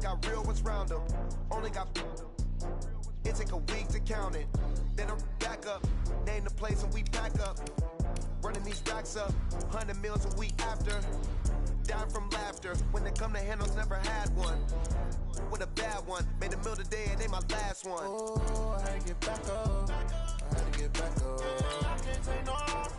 got real ones round them. Only got it take a week to count it. Then I'm back up, name the place and we pack up. Running these racks up, 100 meals a week after. Dying from laughter, when they come to handles, never had one. With a bad one, made a meal today and they my last one. Oh, I had to get back up, I had to get back up. I can't take no off,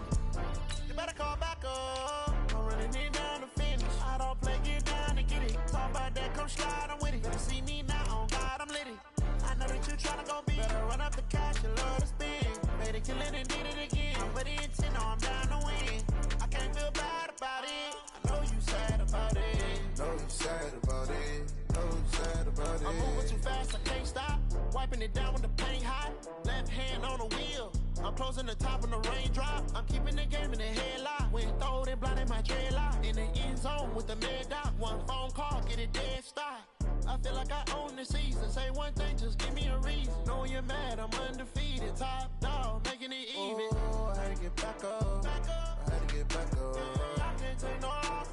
you better call back up. I'm running it down to finish, I don't play, get down to get it. Talk about that, come slide, I'm with it. Better see me now, on God, I'm litty. I know that you tryna go big, better run up the cash, you love to spend. Made a killing and did it again, but the intent, no, I'm down to win. I can't feel bad about it, I know you sad about it. Know you sad about it, know you sad about it. I'm moving too fast, I can't stop. Wiping it down when the paint hot. Left hand on the wheel, I'm closing the top when the raindrop. I'm keeping the game in the headlock. When throwed and blinded my dreadlock. In the end zone with the mad dot. One phone call, get it dead stop. I feel like I own the season. Say one thing, just give me a reason. Knowing you're mad, I'm undefeated. Top dog, making it even. Oh, I had to get back up. I had to get back up. I can't take no off.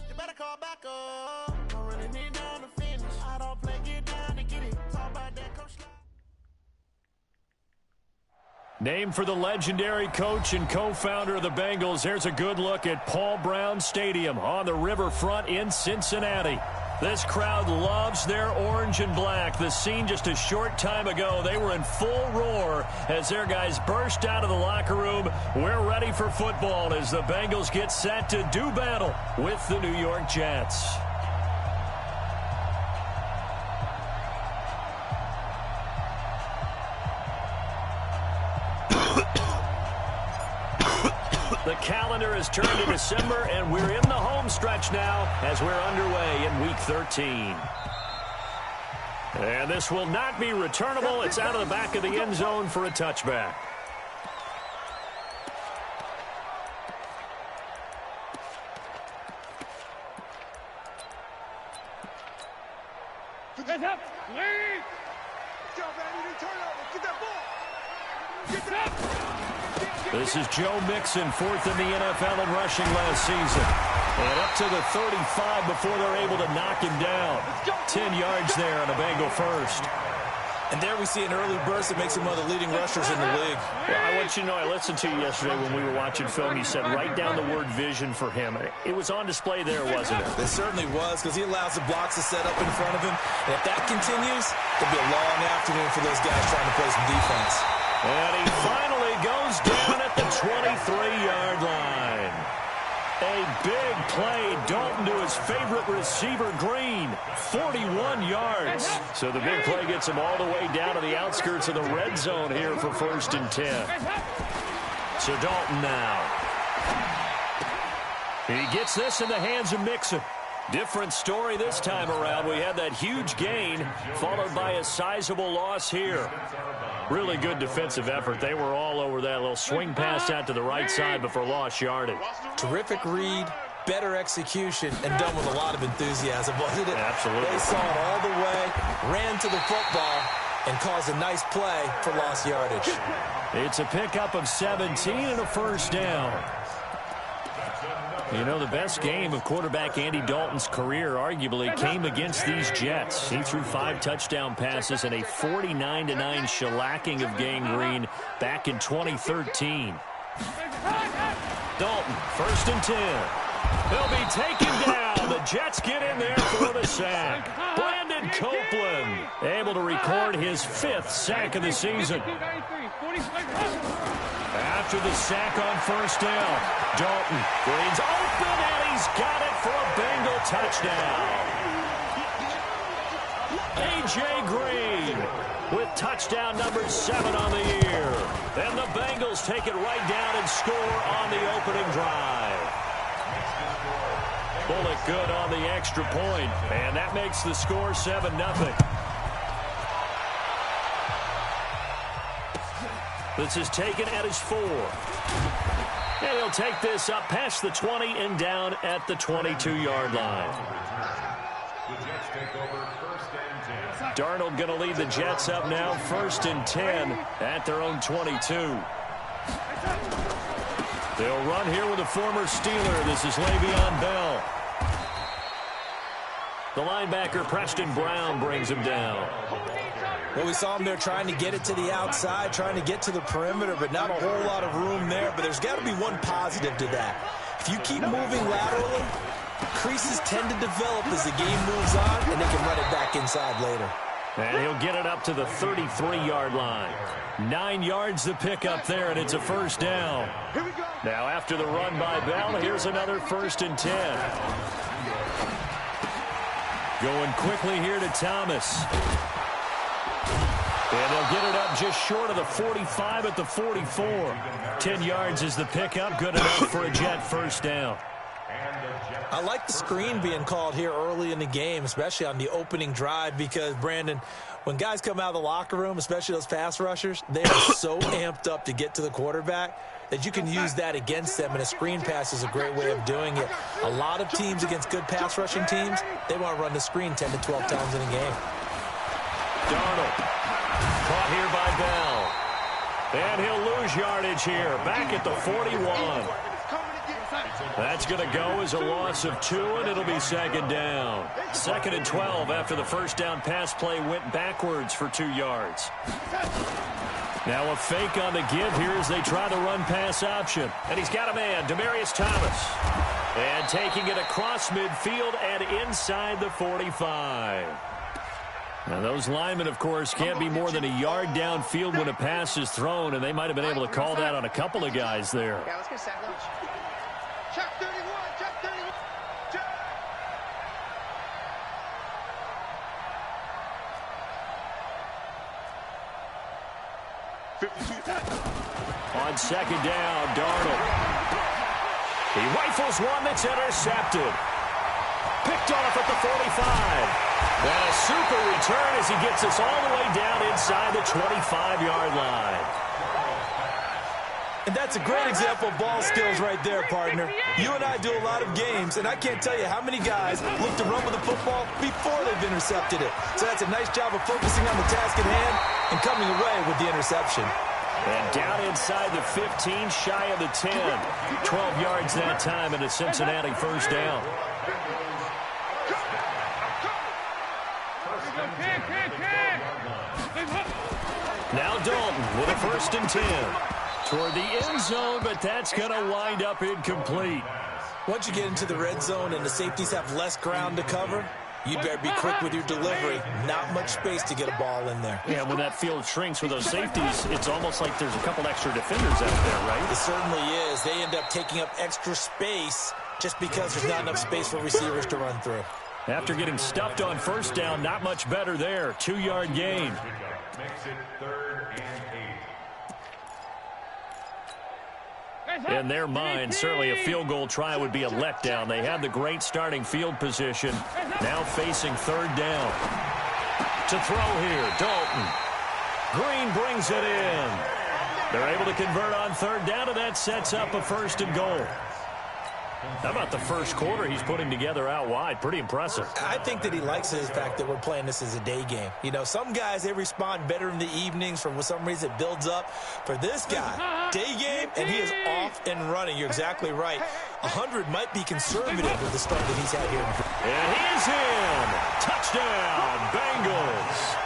You better call back up. I'm running it down to finish. I don't play, get down to get it. Talk about that, come slide. Named for the legendary coach and co-founder of the Bengals, here's a good look at Paul Brown Stadium on the riverfront in Cincinnati. This crowd loves their orange and black. The scene just a short time ago, they were in full roar as their guys burst out of the locker room. We're ready for football as the Bengals get set to do battle with the New York Jets. The calendar has turned to December, and we're in the home stretch now as we're underway in Week 13. And this will not be returnable. It's out of the back of the end zone for a touchback. Get up! Lead! Go, man, turn over. Get that ball! Get that! This is Joe Mixon, fourth in the NFL in rushing last season. And up to the 35 before they're able to knock him down. 10 yards there on a Bengal first. And there we see an early burst that makes him one of the leading rushers in the league. Well, I want you to know, I listened to you yesterday when we were watching film. You said write down the word vision for him. It was on display there, wasn't it? It certainly was, because he allows the blocks to set up in front of him. And if that continues, it'll be a long afternoon for those guys trying to play some defense. And he finally goes down at the 23-yard line. A big play. Dalton to his favorite receiver, Green. 41 yards. So the big play gets him all the way down to the outskirts of the red zone here for 1st and 10. So Dalton now. He gets this in the hands of Mixon. Different story this time around. We had that huge gain followed by a sizable loss here. Really good defensive effort. They were all over that little swing pass out to the right side before lost yardage. Terrific read, better execution, and done with a lot of enthusiasm, wasn't it? Absolutely. They saw it all the way, ran to the football, and caused a nice play for lost yardage. It's a pickup of 17 and a first down. You know, the best game of quarterback Andy Dalton's career arguably came against these Jets. He threw 5 touchdown passes and a 49-9 shellacking of Gang Green back in 2013. Dalton, 1st and 10. He'll be taken down. The Jets get in there for the sack. Brandon Copeland able to record his 5th sack of the season. After the sack on 1st down, Dalton, Green's open, and he's got it for a Bengal touchdown. A.J. Green with touchdown number 7 on the year. And the Bengals take it right down and score on the opening drive. Bullock good on the extra point, and that makes the score 7-0. This is taken at his 4. And he'll take this up past the 20 and down at the 22-yard line. Darnold going to lead the Jets up now, 1st and 10 at their own 22. They'll run here with a former Steeler. This is Le'Veon Bell. The linebacker, Preston Brown, brings him down. Well, we saw him there trying to get it to the outside, trying to get to the perimeter, but not a whole lot of room there. But there's got to be one positive to that. If you keep moving laterally, creases tend to develop as the game moves on, and they can run it back inside later. And he'll get it up to the 33-yard line. 9 yards to pick up there, and it's a first down. Now, after the run by Bell, here's another 1st and 10. Going quickly here to Thomas. And they'll get it up just short of the 45 at the 44. 10 yards is the pickup. Good enough for a Jet first down. I like the screen being called here early in the game, especially on the opening drive, because, Brandon, when guys come out of the locker room, especially those pass rushers, they are so amped up to get to the quarterback that you can use that against them, and a screen pass is a great way of doing it. A lot of teams against good pass rushing teams, they want to run the screen 10 to 12 times in a game. Darnold, caught here by Bell. And he'll lose yardage here, back at the 41. That's going to go as a loss of 2, and it'll be 2nd down. 2nd and 12 after the first down pass play went backwards for 2 yards. Now a fake on the give here as they try the run pass option. And he's got a man, Demaryius Thomas. And taking it across midfield and inside the 45. Now those linemen, of course, can't be more than a yard downfield when a pass is thrown, and they might have been able to call that on a couple of guys there. Yeah, let's get sack lunch. Check 31, check 31. Check. On 2nd down, Darnold. He rifles one that's intercepted. Picked off at the 45. And a super return as he gets us all the way down inside the 25-yard line. And that's a great example of ball skills right there, partner. You and I do a lot of games, and I can't tell you how many guys look to run with the football before they've intercepted it. So that's a nice job of focusing on the task at hand and coming away with the interception. And down inside the 15, shy of the 10. 12 yards that time, and a Cincinnati first down. Now Dalton with a 1st and 10. Toward the end zone, but that's going to wind up incomplete. Once you get into the red zone and the safeties have less ground to cover, you better be quick with your delivery. Not much space to get a ball in there. Yeah, when that field shrinks with those safeties, it's almost like there's a couple extra defenders out there, right? It certainly is. They end up taking up extra space just because there's not enough space for receivers to run through. After getting stuffed on first down, not much better there. 2-yard gain. Makes it 3rd and 8. In their mind, certainly a field goal try would be a letdown. They had the great starting field position. Now facing 3rd down. To throw here, Dalton. Green brings it in. They're able to convert on 3rd down, and that sets up a 1st and goal. How about the first quarter he's putting together out wide? Pretty impressive. I think that he likes the fact that we're playing this as a day game. You know, some guys, they respond better in the evenings. For some reason, it builds up. For this guy, day game, and he is off and running. You're exactly right. 100 might be conservative with the start that he's had here. And he is in. Touchdown, Bengals.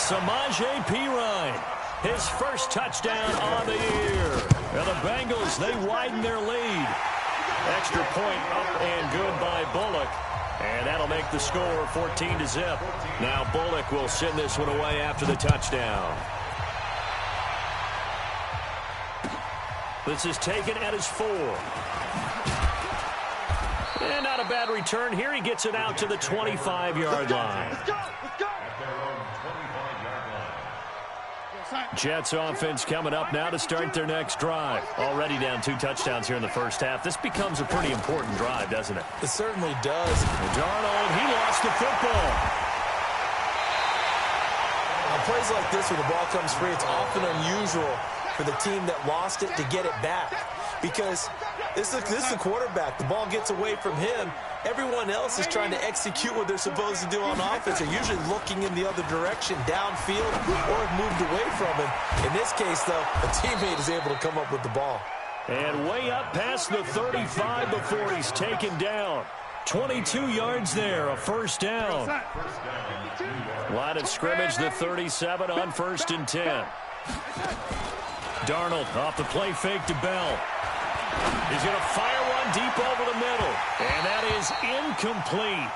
Samaje Perine, his first touchdown on the year. Now the Bengals, they widen their lead. Extra point up and good by Bullock. And that'll make the score 14-0. Now Bullock will send this one away after the touchdown. This is taken at his 4. And not a bad return here. He gets it out to the 25-yard line. Let's go, let's go. Jets offense coming up now to start their next drive. Already down 2 touchdowns here in the first half. This becomes a pretty important drive, doesn't it? It certainly does. Darnold, he lost the football. On plays like this where the ball comes free, it's often unusual for the team that lost it to get it back. Because this is the quarterback. The ball gets away from him. Everyone else is trying to execute what they're supposed to do on offense. They're usually looking in the other direction, downfield, or have moved away from him. In this case, though, a teammate is able to come up with the ball. And way up past the 35 before he's taken down. 22 yards there, a first down. Line of scrimmage, the 37 on 1st and 10. Darnold off the play fake to Bell. He's going to fire one deep over the middle. And that is incomplete.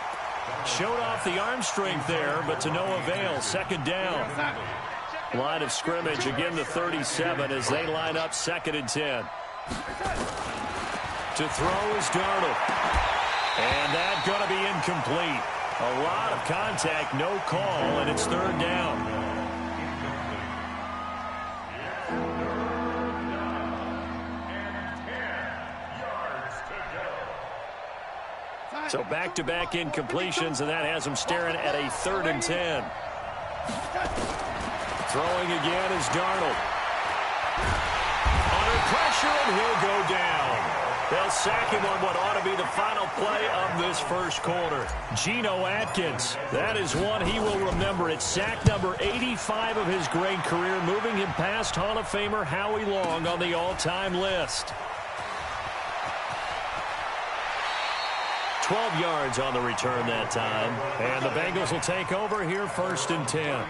Showed off the arm strength there, but to no avail. 2nd down. Line of scrimmage, again the 37 as they line up 2nd and 10. To throw is Darnold. And that's going to be incomplete. A lot of contact, no call, and it's 3rd down. So back-to-back incompletions, and that has them staring at a 3rd and 10. Throwing again is Darnold. Under pressure, and he'll go down. They'll sack him on what ought to be the final play of this first quarter. Geno Atkins, that is one he will remember. It's sack number 85 of his great career, moving him past Hall of Famer Howie Long on the all-time list. 12 yards on the return that time. And the Bengals will take over here 1st and 10.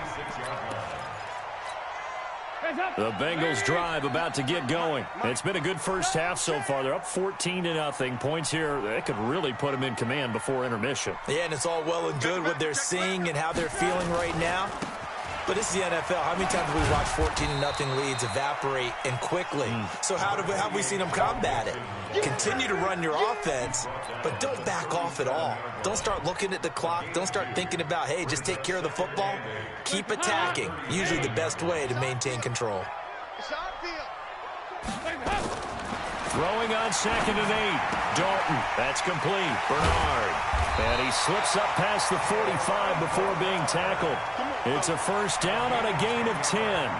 The Bengals drive about to get going. It's been a good first half so far. They're up 14-0. Points here, they could really put them in command before intermission. Yeah, and it's all well and good what they're seeing and how they're feeling right now. But this is the NFL. How many times have we watched 14-0 leads evaporate and quickly? So how have we seen them combat it? Continue to run your offense, but don't back off at all. Don't start looking at the clock. Don't start thinking about, hey, just take care of the football. Keep attacking. Usually the best way to maintain control. Throwing on 2nd and 8. Dalton. That's complete. Bernard. And he slips up past the 45 before being tackled. It's a first down on a gain of 10.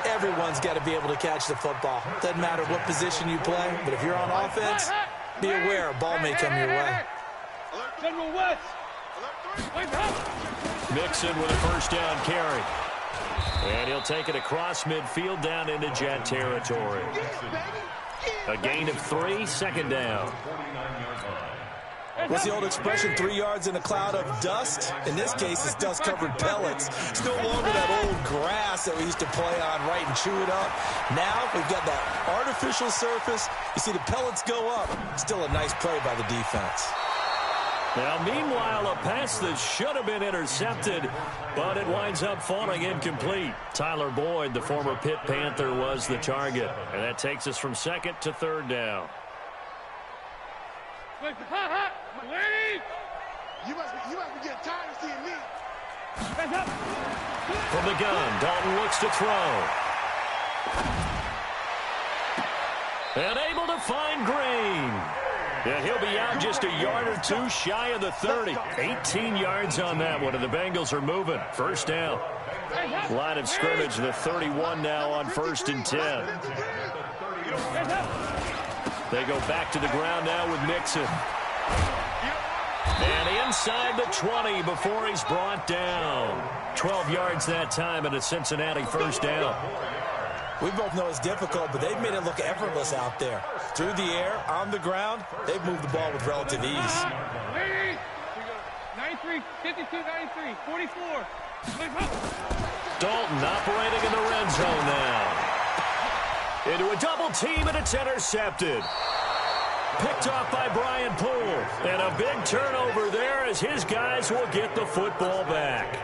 Everyone's got to be able to catch the football. Doesn't matter what position you play, but if you're on offense, be aware a ball may come your way. Mixon with a first down carry. And he'll take it across midfield down into Jet territory. A gain of 3, 2nd down. What's the old expression, 3 yards in a cloud of dust? In this case, it's dust-covered pellets. It's no longer that old grass that we used to play on, right, and chew it up. Now we've got that artificial surface. You see the pellets go up. Still a nice play by the defense. Now, meanwhile, a pass that should have been intercepted, but it winds up falling incomplete. Tyler Boyd, the former Pitt Panther, was the target. And that takes us from 2nd to 3rd down. You must be getting tired of seeing me. From the gun, Dalton looks to throw. And able to find Green. And he'll be out just a yard or two shy of the 30. 18 yards on that one, and the Bengals are moving. First down. Line of scrimmage, the 31 now on 1st and 10. They go back to the ground now with Mixon. And inside the 20 before he's brought down. 12 yards that time and a Cincinnati first down. We both know it's difficult, but they've made it look effortless out there. Through the air, on the ground, they've moved the ball with relative ease. 93, 52, 93, 44. Dalton operating in the red zone now. Into a double team, and it's intercepted. Picked off by Brian Poole. And a big turnover there as his guys will get the football back.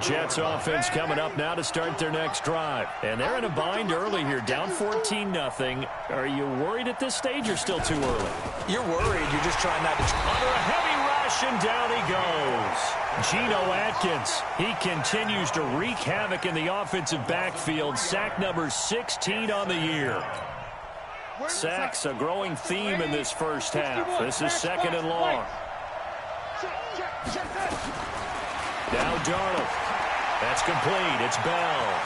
Jets offense coming up now to start their next drive. And they're in a bind early here, down 14-0. Are you worried at this stage or still too early? You're worried. You're just trying not to... Under a heavy rush, and down he goes. Geno Atkins, he continues to wreak havoc in the offensive backfield. Sack number 16 on the year. Sacks a growing theme in this first half. This is 2nd and long. Now Darnold. That's complete. It's Bell.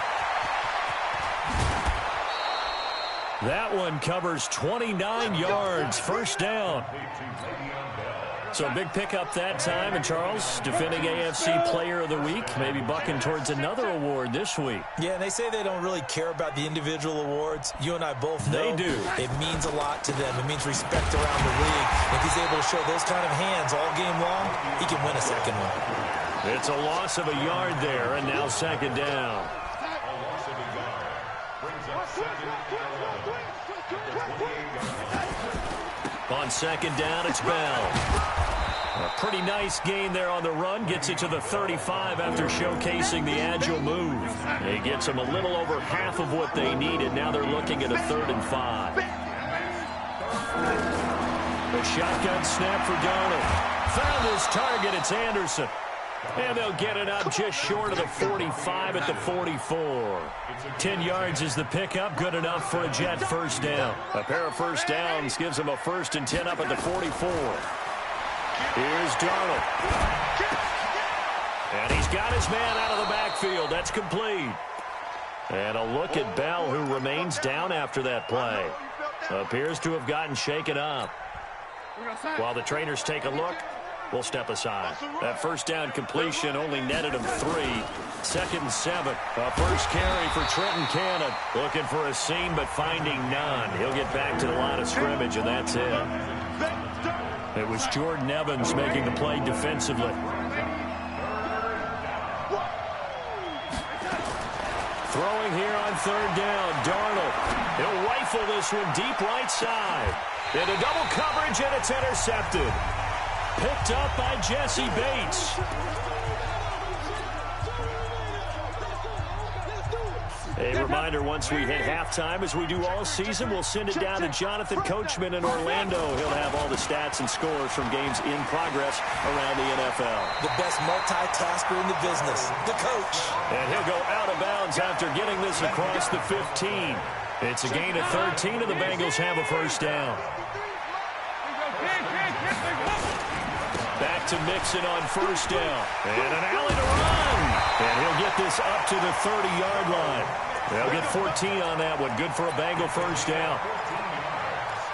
That one covers 29 yards. First down. So big pickup that time. And Charles, defending AFC Player of the Week, maybe bucking towards another award this week. Yeah, and they say they don't really care about the individual awards. You and I both know they do. It means a lot to them. It means respect around the league. If he's able to show those kind of hands all game long, he can win a second one. It's a loss of a yard there, and now second down. On second down, it's Bell. A pretty nice gain there on the run. Gets it to the 35 after showcasing the agile move. He gets them a little over half of what they needed. Now they're looking at a 3rd and 5. The shotgun snap for Darnold. Found his target. It's Anderson. And they'll get it up just short of the 45 at the 44. 10 yards is the pickup. Good enough for a Jet first down. A pair of first downs gives them a 1st and 10 up at the 44. Here's Darnold. And he's got his man out of the backfield. That's complete. And a look at Bell, who remains down after that play. Appears to have gotten shaken up. While the trainers take a look, we'll step aside. That first down completion only netted him 3. 2nd and 7. A first carry for Trenton Cannon. Looking for a seam, but finding none. He'll get back to the line of scrimmage, and that's it. It was Jordan Evans making the play defensively. Throwing here on 3rd down. Darnold. He'll rifle this one deep right side. Into double coverage, and it's intercepted. Picked up by Jesse Bates. A reminder, once we hit halftime, as we do all season, we'll send it down to Jonathan Coachman in Orlando. He'll have all the stats and scores from games in progress around the NFL. The best multitasker in the business, the coach. And he'll go out of bounds after getting this across the 15. It's a gain of 13, and the Bengals have a first down. Back to Mixon on first down. And an alley to run. And he'll get this up to the 30-yard line. They'll get 14 on that one. Good for a Bengal first down.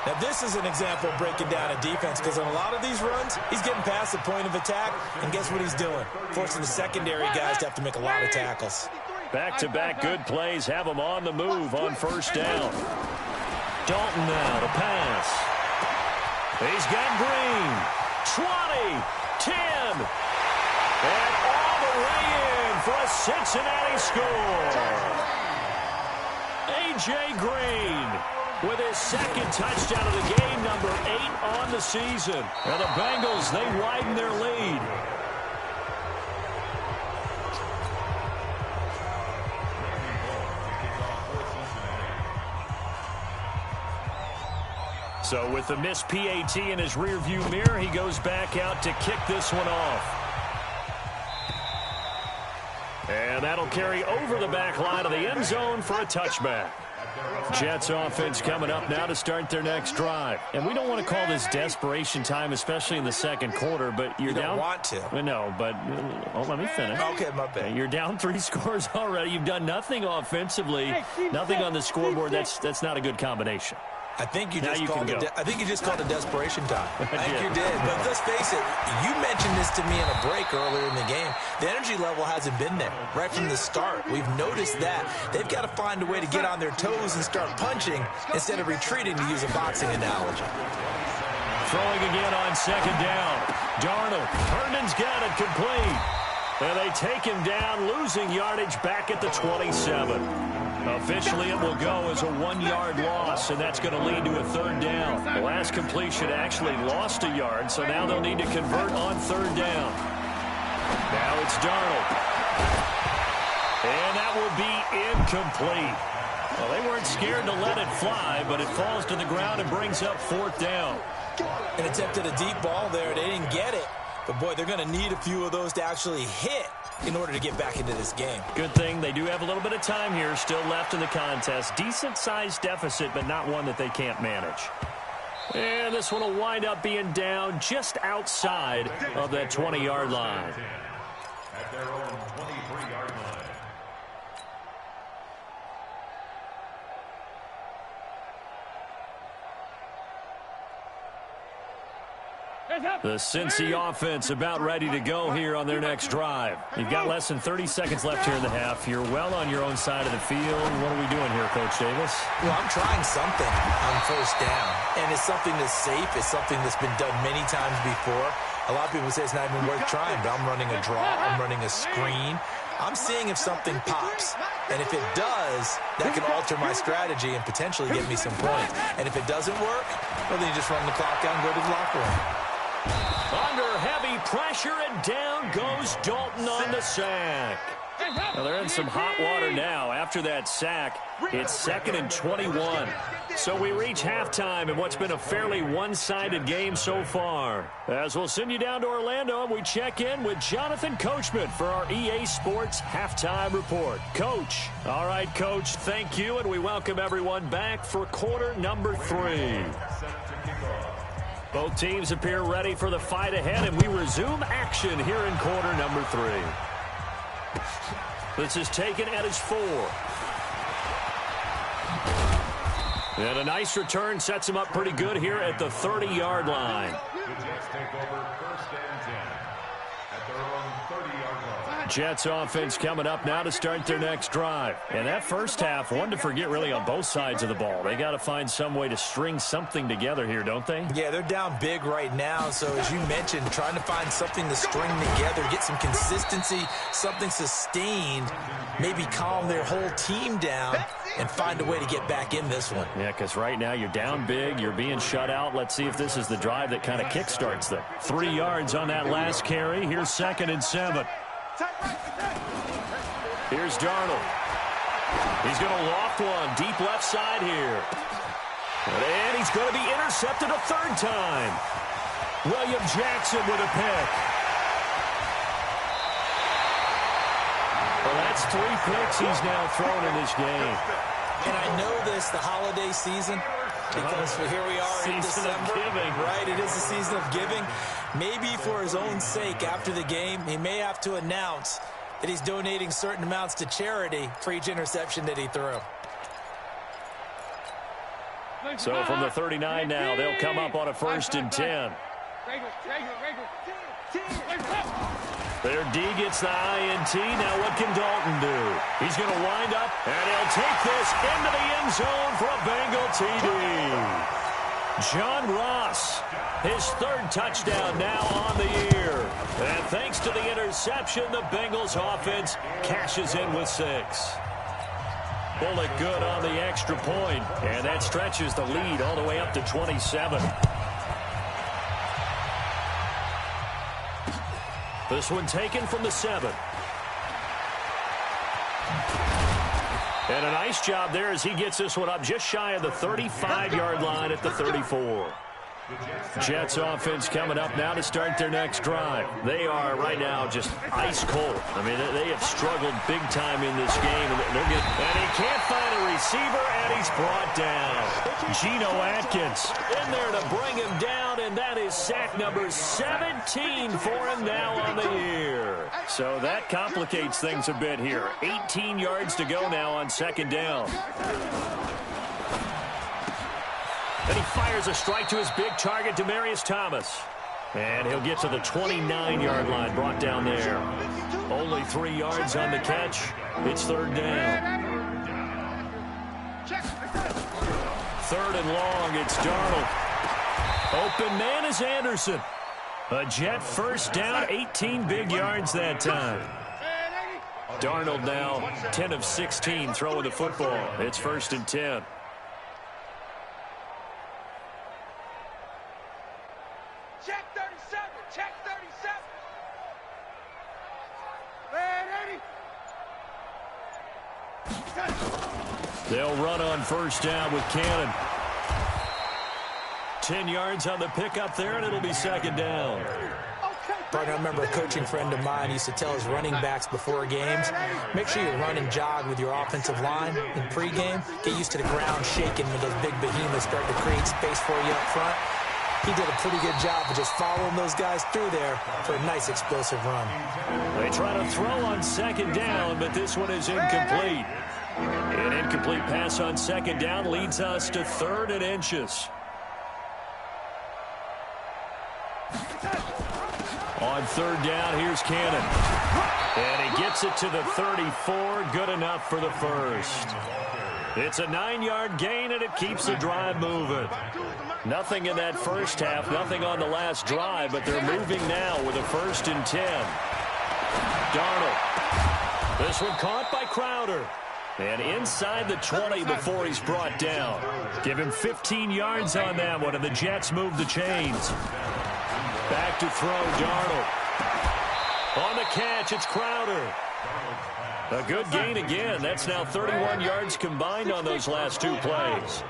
Now, this is an example of breaking down a defense, because on a lot of these runs, he's getting past the point of attack, and guess what he's doing? Forcing the secondary guys to have to make a lot of tackles. Back-to-back good plays have him on the move on first down. Dalton now to pass. He's got Green. 20, 10, and all the way in for a Cincinnati score. A.J. Green with his 2nd touchdown of the game, number 8 on the season. And the Bengals, they widen their lead. So with the missed PAT in his rearview mirror, he goes back out to kick this one off. And that'll carry over the back line of the end zone for a touchback. Jets offense coming up now to start their next drive. And we don't want to call this desperation time, especially in the second quarter, but you're down. You don't want to. No, but let me finish. Okay, my bad. You're down 3 scores already. You've done nothing offensively, nothing on the scoreboard. That's not a good combination. I think you just called it desperation time. I think you did. But let's face it, you mentioned this to me in a break earlier in the game. The energy level hasn't been there right from the start. We've noticed that. They've got to find a way to get on their toes and start punching instead of retreating, to use a boxing analogy. Throwing again on second down. Darnold. Herndon's got it complete. And they take him down, losing yardage back at the 27. Officially, it will go as a 1-yard loss, and that's going to lead to a 3rd down. The last completion actually lost a yard, so now they'll need to convert on 3rd down. Now it's Darnold. And that will be incomplete. Well, they weren't scared to let it fly, but it falls to the ground and brings up 4th down. And attempted a deep ball there. They didn't get it. But, boy, they're going to need a few of those to actually hit in order to get back into this game. Good thing they do have a little bit of time here still left in the contest. Decent-sized deficit, but not one that they can't manage. And this one will wind up being down just outside of that 20-yard line. At their own 23-yard line. The Cincy offense about ready to go here on their next drive. You've got less than 30 seconds left here in the half. You're well on your own side of the field. What are we doing here, Coach Davis? Well, I'm trying something on first down, and it's something that's safe. It's something that's been done many times before. A lot of people say it's not even worth trying, but I'm running a draw. I'm running a screen. I'm seeing if something pops. And if it does, that can alter my strategy and potentially get me some points. And if it doesn't work, well, then you just run the clock out and go to the locker room. Under heavy pressure, and down goes Dalton on the sack. Well, they're in some hot water now. After that sack, it's 2nd and 21. So we reach halftime in what's been a fairly one-sided game so far. As we'll send you down to Orlando, we check in with Jonathan Coachman for our EA Sports Halftime Report. Coach. All right, Coach, thank you, and we welcome everyone back for quarter number 3. Both teams appear ready for the fight ahead, and we resume action here in quarter number 3. This is taken at his 4. And a nice return sets him up pretty good here at the 30-yard line. The Jets take over 1st and 10 at their own 30-yard line. Jets offense coming up now to start their next drive. And that first half, one to forget really on both sides of the ball. They got to find some way to string something together here, don't they? Yeah, they're down big right now. So as you mentioned, trying to find something to string together, get some consistency, something sustained, maybe calm their whole team down and find a way to get back in this one. Yeah, because right now you're down big, you're being shut out. Let's see if this is the drive that kind of kickstarts them. 3 yards on that last carry. Here's 2nd and 7. Here's Darnold. He's going to loft one deep left side here. And he's going to be intercepted a 3rd time. William Jackson with a pick. Well, that's 3 picks he's now thrown in this game. And I know this, the holiday season, because here we are in December. Season of giving. Right, it is the season of giving. Maybe for his own sake after the game, he may have to announce that he's donating certain amounts to charity for each interception that he threw. So from the 39 now, they'll come up on a 1st and 10. Their D gets the INT. Now what can Dalton do? He's going to wind up, and he'll take this into the end zone for a Bengal TD. John Ross, his 3rd touchdown now on the year. And thanks to the interception, the Bengals offense cashes in with 6. Bullock good on the extra point, and that stretches the lead all the way up to 27. This one taken from the 7. And a nice job there as he gets this one up just shy of the 35-yard line at the 34. Jets offense coming up now to start their next drive. They are right now just ice cold. I mean, they have struggled big time in this game. And he can't find a receiver, and he's brought down. Geno Atkins in there to bring him down, and that is sack number 17 for him now on the year. So that complicates things a bit here. 18 yards to go now on 2nd down. And he fires a strike to his big target, Demaryius Thomas. And he'll get to the 29-yard line, brought down there. Only 3 yards on the catch. It's 3rd down. 3rd and long, it's Darnold. Open man is Anderson. A Jet 1st down, 18 big yards that time. Darnold now 10 of 16 throwing the football. It's 1st and 10. Check 37. Check 37. They'll run on 1st down with Cannon. 10 yards on the pickup there, and it'll be 2nd down. Partner, I remember a coaching friend of mine used to tell his running backs before games, make sure you run and jog with your offensive line in pregame. Get used to the ground shaking when those big behemoths start to create space for you up front. He did a pretty good job of just following those guys through there for a nice explosive run. They try to throw on 2nd down, but this one is incomplete. An incomplete pass on 2nd down leads us to 3rd and inches. On third down, here's Cannon. And he gets it to the 34. Good enough for the first. It's a 9-yard gain, and it keeps the drive moving. Nothing in that first half, nothing on the last drive, but they're moving now with a 1st and 10. Darnold. This one caught by Crowder. And inside the 20 before he's brought down. Give him 15 yards on that one, and the Jets move the chains. Back to throw, Darnold. On the catch, it's Crowder. A good gain again. That's now 31 yards combined on those last 2 plays.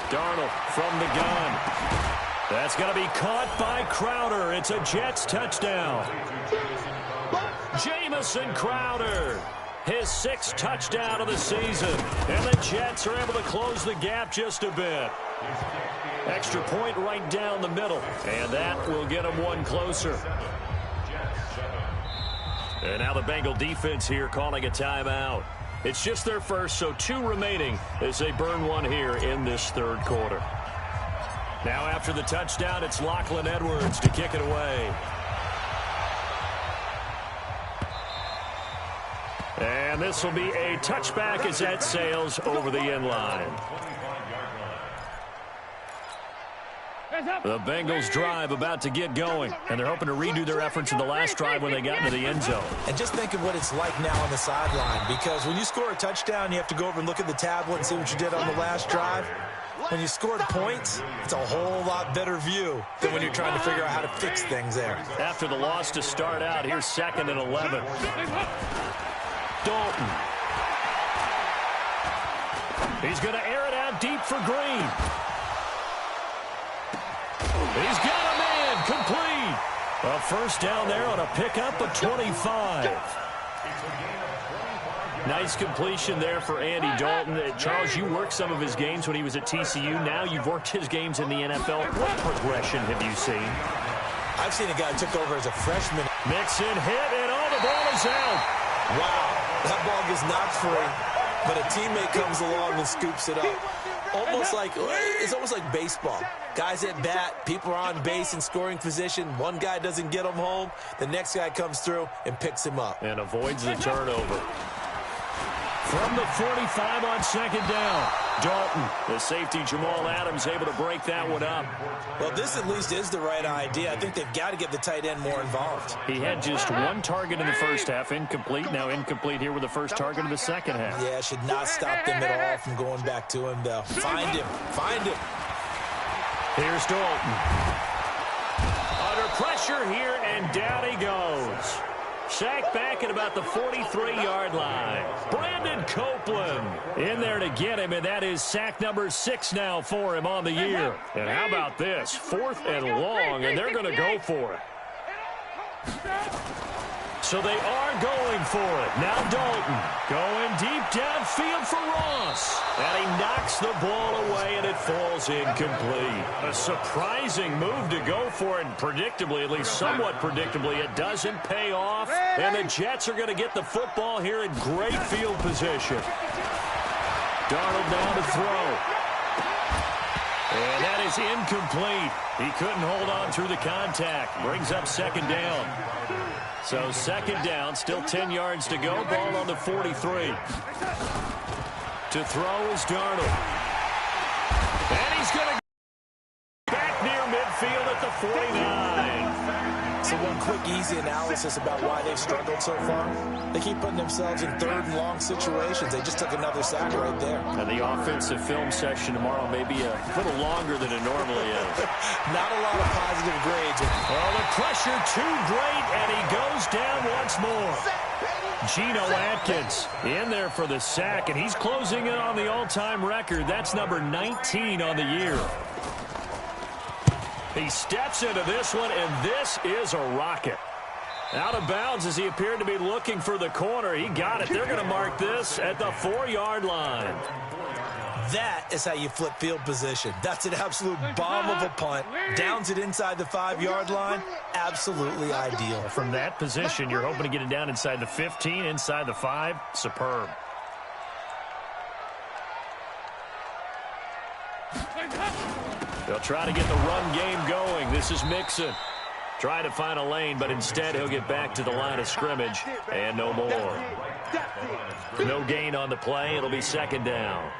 Darnold from the gun. That's going to be caught by Crowder. It's a Jets touchdown. Jamison Crowder, his 6th touchdown of the season. And the Jets are able to close the gap just a bit. Extra point right down the middle. And that will get them one closer. And now the Bengal defense here calling a timeout. It's just their first, so 2 remaining as they burn one here in this 3rd quarter. Now after the touchdown, it's Lachlan Edwards to kick it away. And this will be a touchback as that sails over the end line. The Bengals drive about to get going, and they're hoping to redo their efforts in the last drive when they got into the end zone. And just think of what it's like now on the sideline, because when you score a touchdown, you have to go over and look at the tablet and see what you did on the last drive. When you scored points, it's a whole lot better view than when you're trying to figure out how to fix things there. After the loss to start out, here's 2nd and 11. Dalton. He's going to air it out deep for Green. He's got a man complete. A 1st down there on a pickup of 25. Nice completion there for Andy Dalton. Charles, you worked some of his games when he was at TCU. Now you've worked his games in the NFL. What progression have you seen? I've seen a guy who took over as a freshman. Mixon hit, and all the ball is out. Wow, that ball gets knocked free, but a teammate comes along and scoops it up. It's almost like baseball. Guys at bat, people are on base in scoring position. One guy doesn't get him home. The next guy comes through and picks him up. And avoids the turnover. From the 45 on 2nd down, Dalton, the safety Jamal Adams, able to break that one up. Well, this at least is the right idea. I think they've got to get the tight end more involved. He had just 1 target in the first half, incomplete. Now incomplete here with the first target of the second half. Yeah, should not stop them at all from going back to him, though. Find him. Here's Dalton. Under pressure here, and down he goes. Sacked back at about the 43-yard line. Brandon Copeland in there to get him, and that is sack number 6 now for him on the year. And how about this? 4th and long, and they're going to go for it. So they are going for it. Now Dalton going deep downfield for Ross. And he knocks the ball away, and it falls incomplete. A surprising move to go for it, and predictably, at least somewhat predictably, it doesn't pay off. And the Jets are going to get the football here in great field position. Darnold down to throw. And that is incomplete. He couldn't hold on through the contact. Brings up 2nd down. So 2nd down, still 10 yards to go. Ball on the 43. To throw is Darnold. And he's going to back near midfield at the 49. So one quick, easy analysis about why they've struggled so far. They keep putting themselves in 3rd and long situations. They just took another sack right there. And the offensive film session tomorrow may be a little longer than it normally is. Not a lot of positive grades. Well, the pressure too great, and he goes down once more. Geno Atkins in there for the sack, and he's closing in on the all-time record. That's number 19 on the year. He steps into this one, and this is a rocket. Out of bounds as he appeared to be looking for the corner. He got it. They're going to mark this at the 4-yard line. That is how you flip field position. That's an absolute bomb of a punt. Downs it inside the 5-yard line. Absolutely ideal. From that position, you're hoping to get it down inside the 15, inside the 5. Superb. They'll try to get the run game going. This is Mixon. Trying to find a lane, but instead he'll get back to the line of scrimmage and no more. No gain on the play. It'll be second down.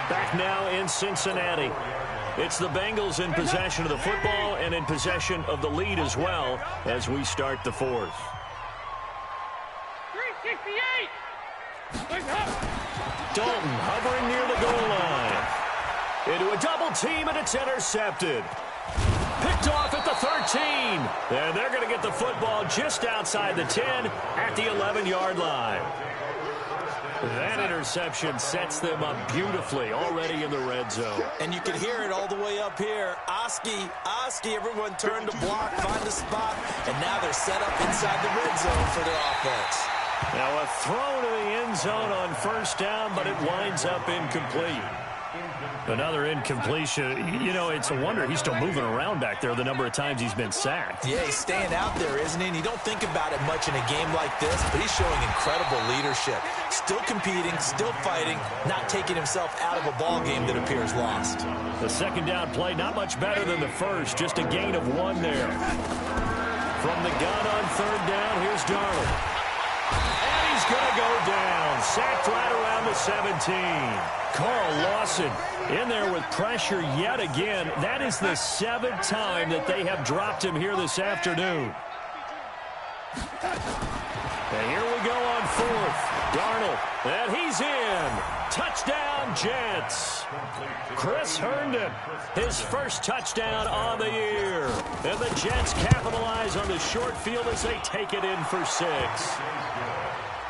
Back now in Cincinnati. It's the Bengals in possession of the football and in possession of the lead as well as we start the fourth. 368. Dalton hovering near the goal line. Into a double team, and it's intercepted. Picked off at the 13. And they're going to get the football just outside the 10 at the 11-yard line. That interception sets them up beautifully already in the red zone. And you can hear it all the way up here. Oski, everyone turned to block, find a spot, and now they're set up inside the red zone for their offense. Now a throw to the end zone on first down, but it winds up incomplete. Another incompletion. You know, it's a wonder he's still moving around back there the number of times he's been sacked. Yeah, he's staying out there, isn't he? And you don't think about it much in a game like this, but he's showing incredible leadership. Still competing, still fighting, not taking himself out of a ball game that appears lost. The second down play, not much better than the first, just a gain of 1 there. From the gun on third down, here's Darnold. And he's going to go down. Sacked right around the 17. Carl Lawson in there with pressure yet again. That is the 7th time that they have dropped him here this afternoon. And here we go on fourth. Darnold, and he's in. Touchdown, Jets. Chris Herndon, his first touchdown on the year. And the Jets capitalize on the short field as they take it in for 6.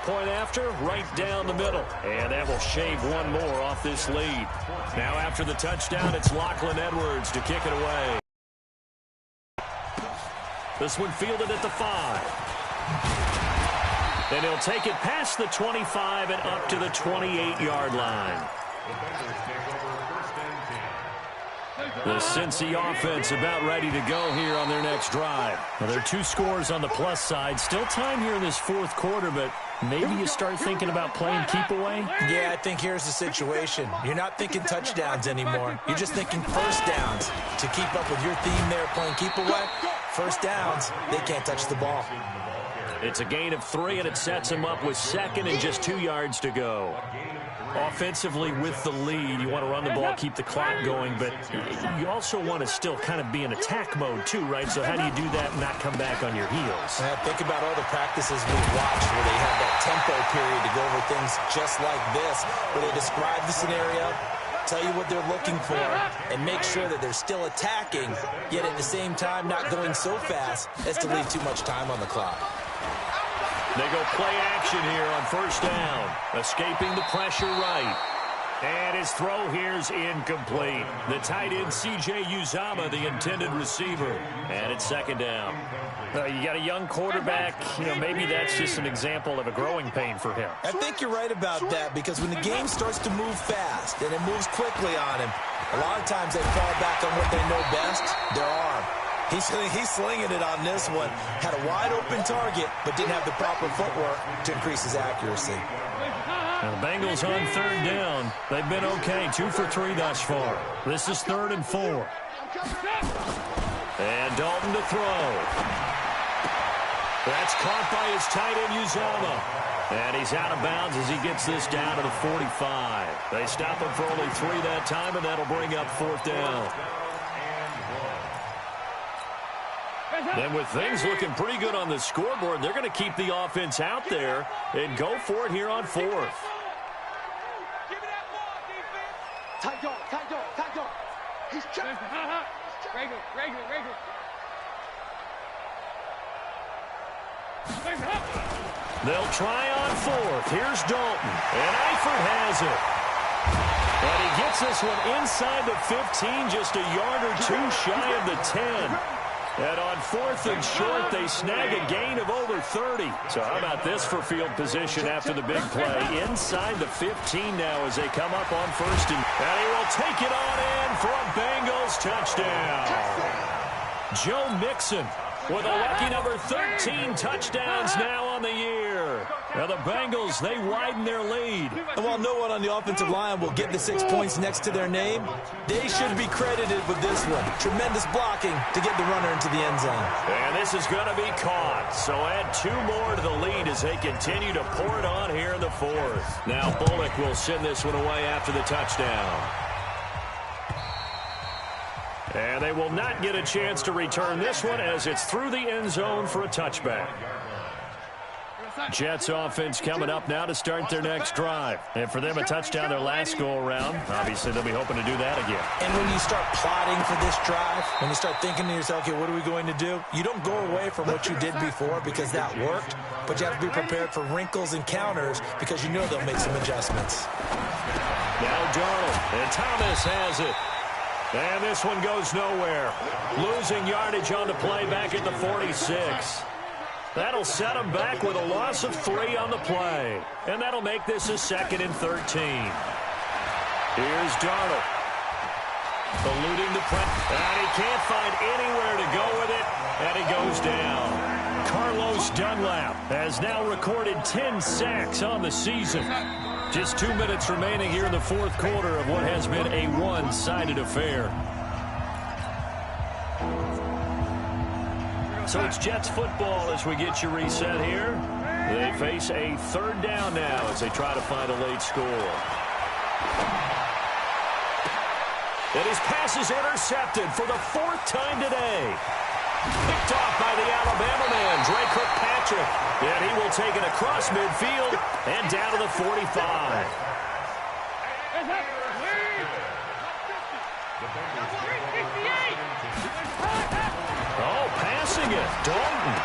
Point after, right down the middle. And that will shave 1 more off this lead. Now after the touchdown, it's Lachlan Edwards to kick it away. This one fielded at the 5. And he'll take it past the 25 and up to the 28-yard line. The Cincy offense about ready to go here on their next drive. Well, there are 2 scores on the plus side. Still time here in this fourth quarter, but maybe you start thinking about playing keep away? Yeah, I think here's the situation. You're not thinking touchdowns anymore. You're just thinking first downs. To keep up with your theme there, playing keep away, first downs, they can't touch the ball. It's a gain of 3, and it sets him up with second and just 2 yards to go. Offensively with the lead, you want to run the ball, keep the clock going, but you also want to still kind of be in attack mode too, right? So how do you do that and not come back on your heels? Think about all the practices we've watched where they have that tempo period to go over things just like this, where they describe the scenario, tell you what they're looking for, and make sure that they're still attacking, yet at the same time not going so fast as to leave too much time on the clock. They go play action here on first down. Escaping the pressure right. And his throw here's incomplete. The tight end, C.J. Uzomah, the intended receiver. And it's second down. You got a young quarterback. You know, maybe that's just an example of a growing pain for him. I think you're right about that, because when the game starts to move fast and it moves quickly on him, a lot of times they fall back on what they know best, their arm. He's slinging it on this one. Had a wide-open target, but didn't have the proper footwork to increase his accuracy. Now the Bengals on third down. They've been okay, 2 for 3 thus far. This is 3rd and 4. And Dalton to throw. That's caught by his tight end, Uzomah. And he's out of bounds as he gets this down to the 45. They stop him for only 3 that time, and that'll bring up 4th down. And with things looking pretty good on the scoreboard, they're going to keep the offense out there and go for it here on 4th. Give me that ball, defense. Tight dog. He's checked. Regular. They'll try on 4th. Here's Dalton. And Eifert has it. And he gets this one inside the 15, just a yard or 2 shy of the 10. And on 4th and short, they snag a gain of over 30. So how about this for field position after the big play? Inside the 15 now as they come up on 1st. And he will take it on in for a Bengals touchdown. Joe Mixon with a lucky number 13 touchdowns now on the year. Now the Bengals, they widen their lead. And while no one on the offensive line will get the 6 points next to their name, they should be credited with this one. Tremendous blocking to get the runner into the end zone. And this is going to be caught. So add 2 more to the lead as they continue to pour it on here in the 4th. Now Bullock will send this one away after the touchdown. And they will not get a chance to return this one as it's through the end zone for a touchback. Jets offense coming up now to start their next drive. And for them, a touchdown their last go-around. Obviously, they'll be hoping to do that again. And when you start plotting for this drive, when you start thinking to yourself, okay, what are we going to do? You don't go away from what you did before because that worked, but you have to be prepared for wrinkles and counters because you know they'll make some adjustments. Now Darnold, and Thomas has it. And this one goes nowhere. Losing yardage on the play back at the 46. That'll set them back with a loss of 3 on the play. And that'll make this a 2nd and 13. Here's Darnold. Eluding the press. And he can't find anywhere to go with it. And he goes down. Carlos Dunlap has now recorded 10 sacks on the season. Just 2 minutes remaining here in the 4th quarter of what has been a one-sided affair. So it's Jets football as we get you reset here. They face a 3rd down now as they try to find a late score. And his pass is intercepted for the 4th time today. Picked off by the Alabama man, Dre Kirkpatrick. And he will take it across midfield and down to the 45. Oh, passing it. Dalton.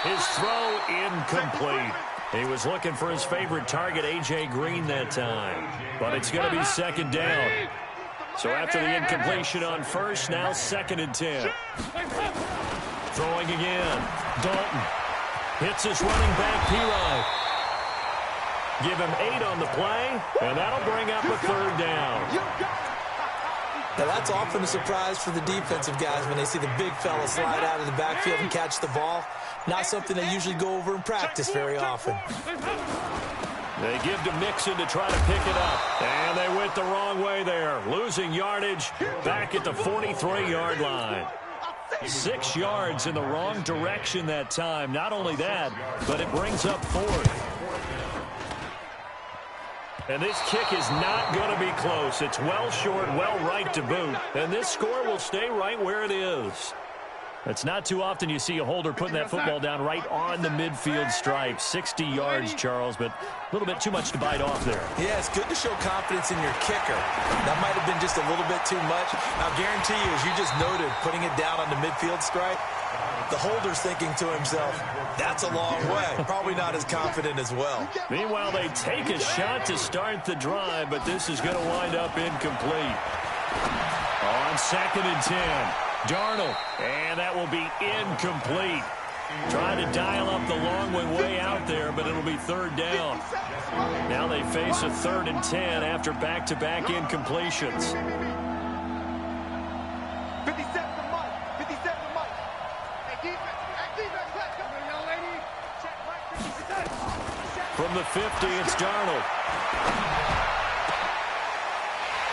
His throw incomplete. He was looking for his favorite target, A.J. Green, that time. But it's going to be 2nd down. So after the incompletion on 1st, now 2nd and 10. Throwing again. Dalton hits his running back, P-Ride. Give him 8 on the play, and that'll bring up a 3rd down. Now that's often a surprise for the defensive guys when they see the big fella slide out of the backfield and catch the ball. Not something they usually go over in practice very often. They give to Mixon to try to pick it up. And they went the wrong way there. Losing yardage back at the 43-yard line. 6 yards in the wrong direction that time. Not only that, but it brings up 4th. And this kick is not going to be close. It's well short, well right to boot. And this score will stay right where it is. It's not too often you see a holder putting that football down right on the midfield stripe. 60 yards, Charles, but a little bit too much to bite off there. Yeah, it's good to show confidence in your kicker. That might have been just a little bit too much. I'll guarantee you, as you just noted, putting it down on the midfield stripe, the holder's thinking to himself, that's a long way. Probably not as confident as well. Meanwhile, they take a shot to start the drive, but this is going to wind up incomplete. On 2nd and 10. Darnold, and that will be incomplete. Trying to dial up the long one way out there, but it'll be 3rd down. Now they face a 3rd and 10 after back-to-back incompletions. 57 to Mike. 57 to Mike. Hey, defense, let's go. Young lady. Check Mike. From the 50, it's Darnold.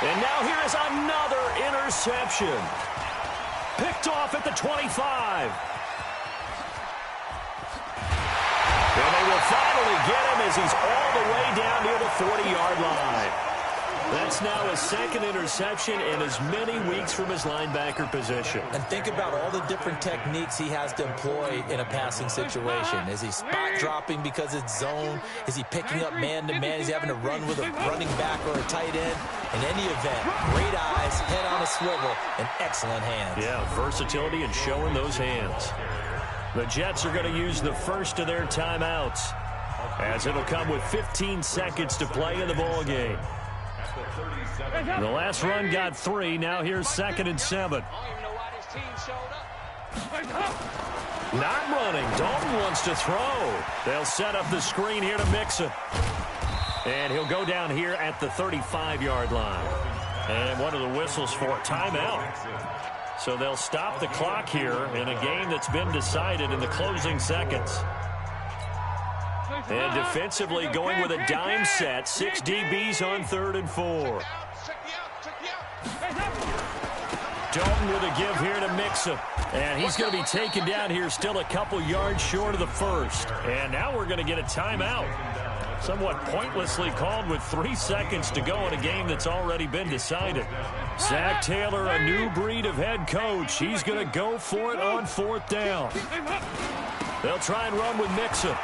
And now here is another interception. Picked off at the 25. And they will finally get him as he's all the way down near the 40-yard line. That's now his 2nd interception in as many weeks from his linebacker position. And think about all the different techniques he has to employ in a passing situation. Is he spot dropping because it's zone? Is he picking up man-to-man? Is he having to run with a running back or a tight end? In any event, great eyes, head on a swivel, and excellent hands. Yeah, versatility and showing those hands. The Jets are going to use the first of their timeouts, as it'll come with 15 seconds to play in the ballgame. The last run got 3. Now here's 2nd and 7. Not running. Dalton wants to throw. They'll set up the screen here to Mixon. And he'll go down here at the 35-yard line. And what are the whistles for? Timeout. So they'll stop the clock here in a game that's been decided in the closing seconds. And defensively going with a dime set. 6 DBs on 3rd and 4. Dalton with a give here to Mixon. And he's going to be taken down here still a couple yards short of the first. And now we're going to get a timeout. Somewhat pointlessly called with 3 seconds to go in a game that's already been decided. Zach Taylor, a new breed of head coach. He's going to go for it on 4th down. They'll try and run with Mixon.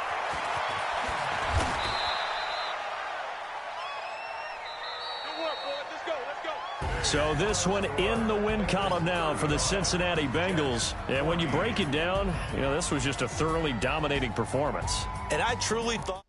So this one in the win column now for the Cincinnati Bengals. And when you break it down, this was just a thoroughly dominating performance. And I truly thought...